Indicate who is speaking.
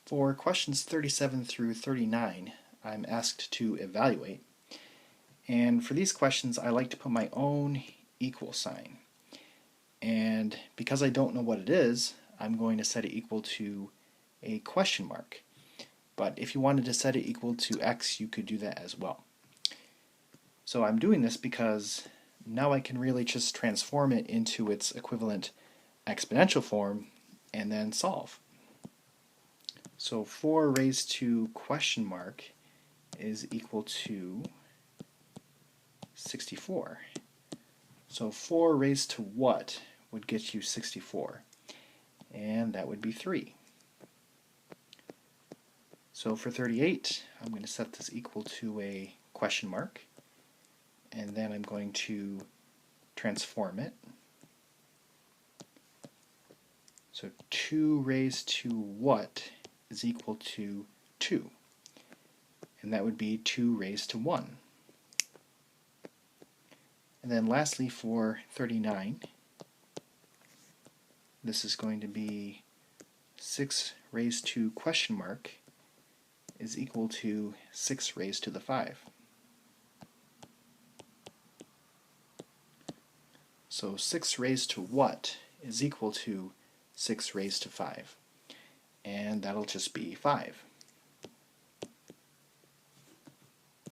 Speaker 1: For questions 37 through 39, I'm asked to evaluate. And for these questions, I like to put my own equal sign. And because I don't know what it is, I'm going to set it equal to a question mark. But if you wanted to set it equal to x, you could do that as well. So I'm doing this because now I can really just transform it into its equivalent exponential form and then solve. So 4 raised to question mark is equal to 64. So 4 raised to what would get you 64? And that would be 3. So for 38, I'm going to set this equal to a question mark, and then I'm going to transform it. So 2 raised to what is equal to 2? And that would be 2 raised to 1. And then lastly for 39, this is going to be 6 raised to question mark is equal to 6 raised to the 5. So 6 raised to what is equal to 6 raised to 5? And that'll just be 5.